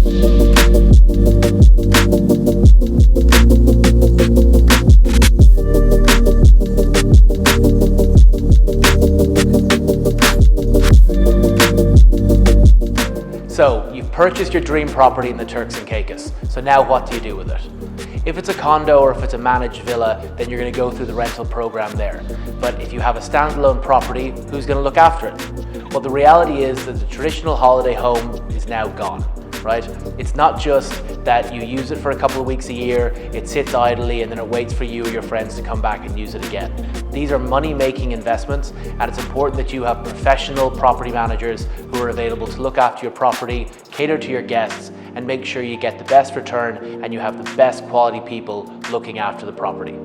So you've purchased your dream property in the Turks and Caicos. So now what do you do with it? If it's a condo or if it's a managed villa, then you're going to go through the rental program there. But if you have a standalone property, who's going to look after it? Well, the reality is that the traditional holiday home is now gone, right? It's not just that you use it for a couple of weeks a year, it sits idly and then it waits for you or your friends to come back and use it again. These are money-making investments, and it's important that you have professional property managers who are available to look after your property, cater to your guests, and make sure you get the best return and you have the best quality people looking after the property.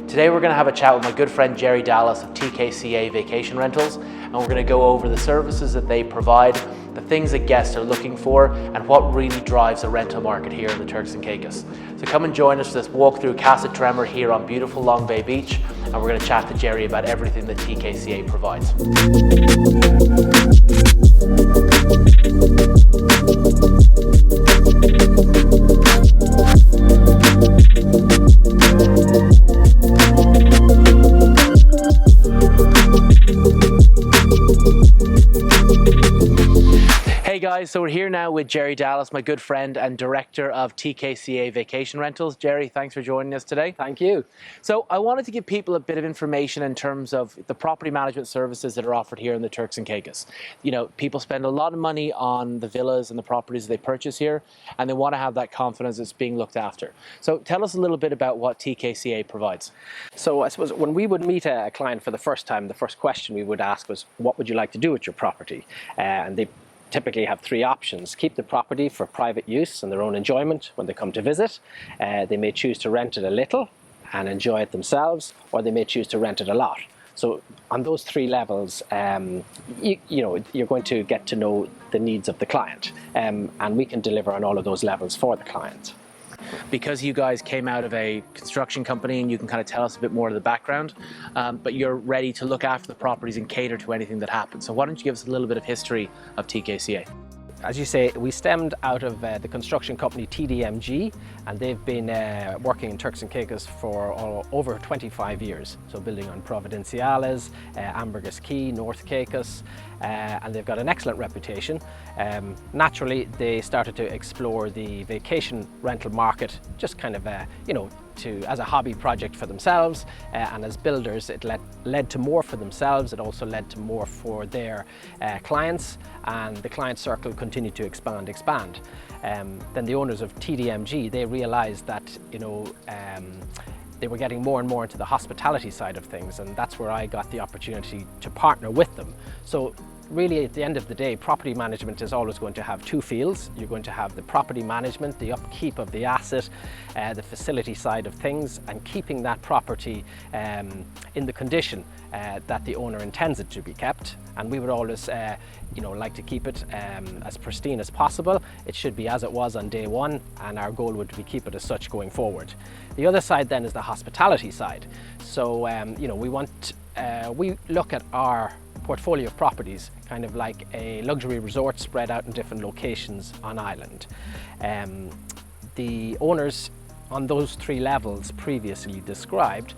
Today we're going to have a chat with my good friend Gerry Dallas of TKCA Vacation Rentals, and we're going to go over the services that they provide, the things that guests are looking for, and what really drives the rental market here in the Turks and Caicos. So come and join us for this walk through Casa Tremor here on beautiful Long Bay Beach, and we're going to chat to Gerry about everything that TKCA provides. Hey guys, so we're here now with Gerry Dallas, my good friend and director of TKCA Vacation Rentals. Gerry, thanks for joining us today. Thank you. So I wanted to give people a bit of information in terms of the property management services that are offered here in the Turks and Caicos. You know, people spend a lot of money on the villas and the properties they purchase here, and they want to have that confidence it's being looked after. So tell us a little bit about what TKCA provides. So I suppose when we would meet a client for the first time, the first question we would ask was, what would you like to do with your property? And they typically have three options. Keep the property for private use and their own enjoyment when they come to visit. They may choose to rent it a little and enjoy it themselves, or they may choose to rent it a lot. So on those three levels, you're going to get to know the needs of the client, and we can deliver on all of those levels for the client. Because you guys came out of a construction company and you can kind of tell us a bit more of the background, but you're ready to look after the properties and cater to anything that happens. So why don't you give us a little bit of history of TKCA? As you say, we stemmed out of the construction company TDMG, and they've been working in Turks and Caicos for over 25 years. So building on Providenciales, Ambergris Key, North Caicos, and they've got an excellent reputation. Naturally, they started to explore the vacation rental market, just kind of, as a hobby project for themselves, and as builders it led to more for themselves. It also led to more for their clients, and the client circle continued to expand. Then the owners of TDMG, they realized that they were getting more and more into the hospitality side of things, and that's where I got the opportunity to partner with them. So really, at the end of the day, property management is always going to have two fields. You're going to have the property management, the upkeep of the asset, the facility side of things, and keeping that property in the condition that the owner intends it to be kept. And we would always like to keep it as pristine as possible. It should be as it was on day one, and our goal would be keep it as such going forward. The other side then is the hospitality side. So we look at our portfolio of properties kind of like a luxury resort spread out in different locations on island. The owners on those three levels previously described,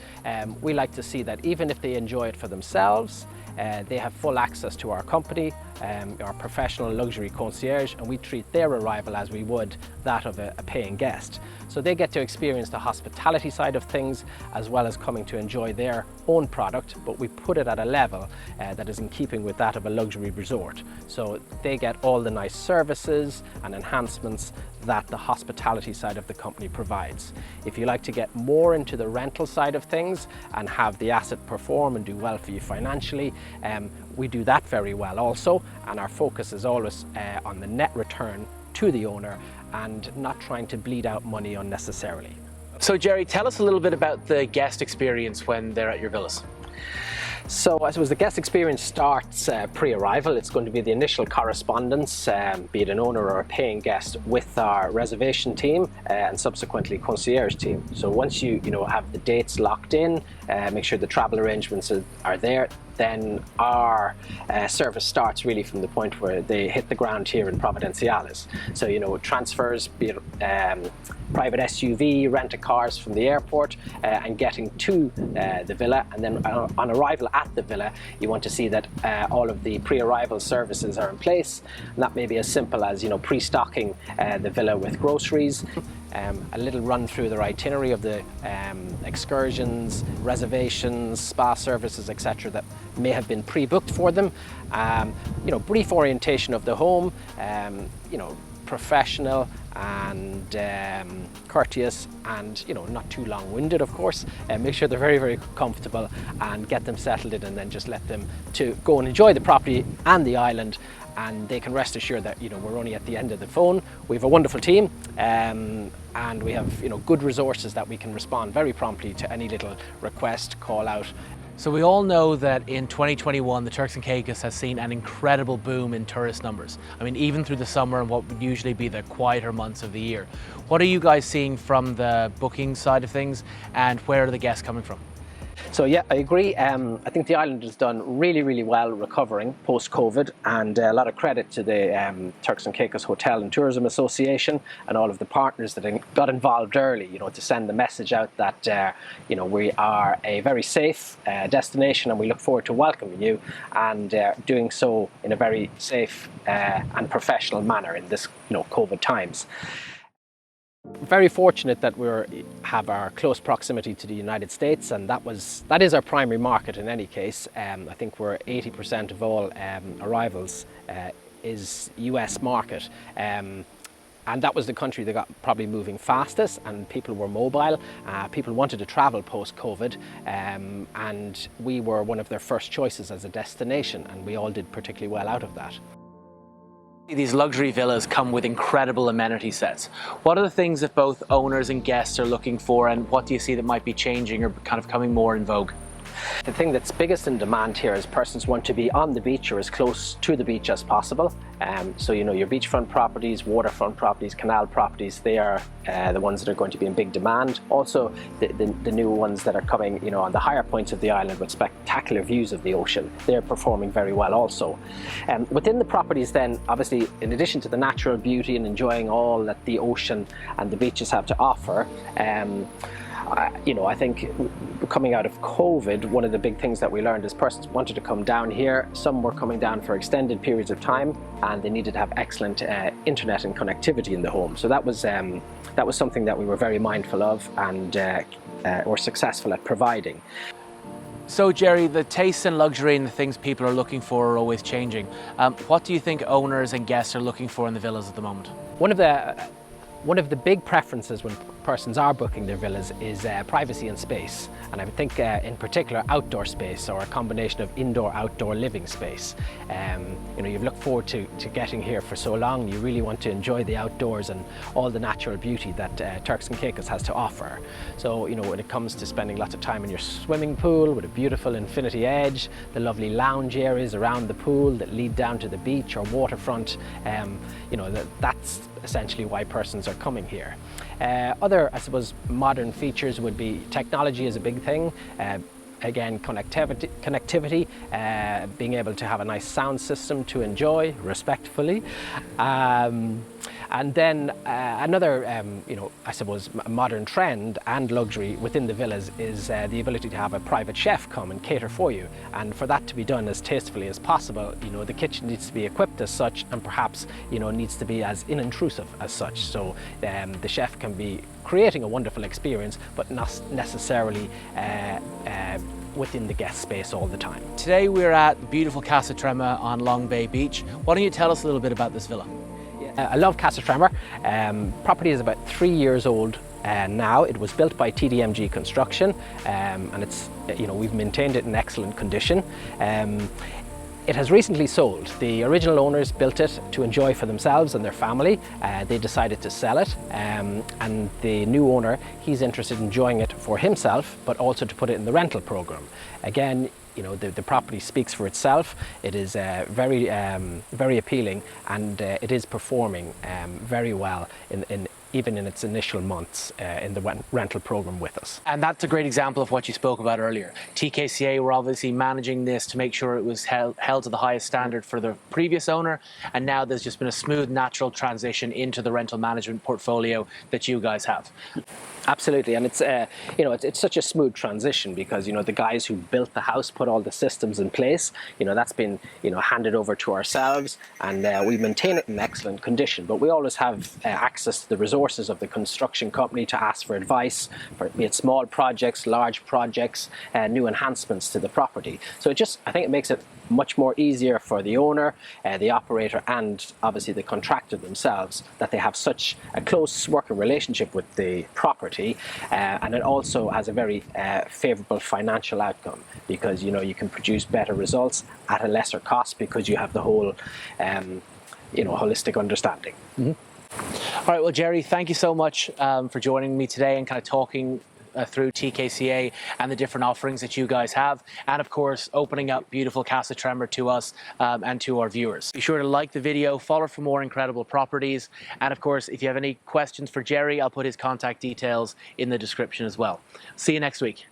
we like to see that even if they enjoy it for themselves, they have full access to our company, our professional luxury concierge, and we treat their arrival as we would that of a paying guest. So they get to experience the hospitality side of things as well as coming to enjoy their own product, but we put it at a level that is in keeping with that of a luxury resort. So they get all the nice services and enhancements that the hospitality side of the company provides. If you like to get more into the rental side of things and have the asset perform and do well for you financially, we do that very well also, and our focus is always on the net return to the owner and not trying to bleed out money unnecessarily. So Gerry, tell us a little bit about the guest experience when they're at your villas. So I suppose the guest experience starts pre-arrival. It's going to be the initial correspondence, be it an owner or a paying guest, with our reservation team and subsequently concierge team. So once you have the dates locked in, make sure the travel arrangements are there, then our service starts really from the point where they hit the ground here in Providenciales. So, you know, transfers, be it private SUV, rented cars from the airport, and getting to the villa. And then on arrival at the villa, you want to see that all of the pre-arrival services are in place. And that may be as simple as, you know, pre-stocking the villa with groceries. A little run through their itinerary of the excursions, reservations, spa services, etc. that may have been pre-booked for them. You know, brief orientation of the home, you know, professional and courteous, and, you know, not too long-winded, of course. Make sure they're very, very comfortable and get them settled in, and then just let them to go and enjoy the property and the island. And they can rest assured that, you know, we're only at the end of the phone. We have a wonderful team, and we have, you know, good resources that we can respond very promptly to any little request, call out. So we all know that in 2021, the Turks and Caicos has seen an incredible boom in tourist numbers. I mean, even through the summer and what would usually be the quieter months of the year. What are you guys seeing from the booking side of things, and where are the guests coming from? So yeah, I agree. I think the island has done really, really well recovering post-COVID, and a lot of credit to the Turks and Caicos Hotel and Tourism Association and all of the partners that got involved early, you know, to send the message out that, you know, we are a very safe destination, and we look forward to welcoming you, and doing so in a very safe and professional manner in this, you know, COVID times. Very fortunate that we have our close proximity to the United States, and that is our primary market in any case. I think we're 80% of all arrivals is US market. And that was the country that got probably moving fastest, and people were mobile. People wanted to travel post-COVID, and we were one of their first choices as a destination, and we all did particularly well out of that. These luxury villas come with incredible amenity sets. What are the things that both owners and guests are looking for, and what do you see that might be changing or kind of coming more in vogue? The thing that's biggest in demand here is persons want to be on the beach or as close to the beach as possible. So, you know, your beachfront properties, waterfront properties, canal properties, they are the ones that are going to be in big demand. Also, the new ones that are coming, you know, on the higher points of the island with spectacular views of the ocean, they're performing very well also. Within the properties then, obviously, in addition to the natural beauty and enjoying all that the ocean and the beaches have to offer, you know, I think coming out of COVID, one of the big things that we learned is persons wanted to come down here. Some were coming down for extended periods of time, and they needed to have excellent internet and connectivity in the home. So that was something that we were very mindful of, and were successful at providing. So Gerry, the tastes in luxury and the things people are looking for are always changing. What do you think owners and guests are looking for in the villas at the moment? One of the big preferences when persons are booking their villas is privacy and space, and I would think in particular outdoor space, or a combination of indoor-outdoor living space. You know, you've looked forward to getting here for so long. You really want to enjoy the outdoors and all the natural beauty that Turks and Caicos has to offer. So, you know, when it comes to spending lots of time in your swimming pool with a beautiful infinity edge, the lovely lounge areas around the pool that lead down to the beach or waterfront, you know, that's essentially why persons are coming here. Other, I suppose, modern features would be technology is a big thing. Again, connectivity, being able to have a nice sound system to enjoy respectfully. And then another, you know, I suppose modern trend and luxury within the villas is the ability to have a private chef come and cater for you. And for that to be done as tastefully as possible, you know, the kitchen needs to be equipped as such, and perhaps, you know, needs to be as inintrusive as such. So the chef can be creating a wonderful experience, but not necessarily within the guest space all the time. Today we're at beautiful Casa Tremor on Long Bay Beach. Why don't you tell us a little bit about this villa? I love Casa Tremor. Property is about 3 years old now. It was built by TDMG Construction, and it's, you know, we've maintained it in excellent condition. It has recently sold. The original owners built it to enjoy for themselves and their family. They decided to sell it, and the new owner, he's interested in enjoying it for himself, but also to put it in the rental program. Again, you know, the property speaks for itself. It is very appealing, and it is performing very well even in its initial months in the rental program with us. And that's a great example of what you spoke about earlier. TKCA were obviously managing this to make sure it was held to the highest standard for the previous owner, and now there's just been a smooth, natural transition into the rental management portfolio that you guys have. Absolutely, and it's it's such a smooth transition because the guys who built the house put all the systems in place. That's been handed over to ourselves, and we maintain it in excellent condition. But we always have access to the resources of the construction company to ask for advice, for be it small projects, large projects, new enhancements to the property. So I think it makes it much more easier for the owner, the operator, and obviously the contractor themselves, that they have such a close working relationship with the property, and it also has a very favourable financial outcome because you can produce better results at a lesser cost because you have the whole holistic understanding. All right, well, Gerry, thank you so much for joining me today and kind of talking through TKCA and the different offerings that you guys have, and of course opening up beautiful Casa Tremor to us and to our viewers. Be sure to like the video, follow for more incredible properties, and of course if you have any questions for Gerry, I'll put his contact details in the description as well. See you next week.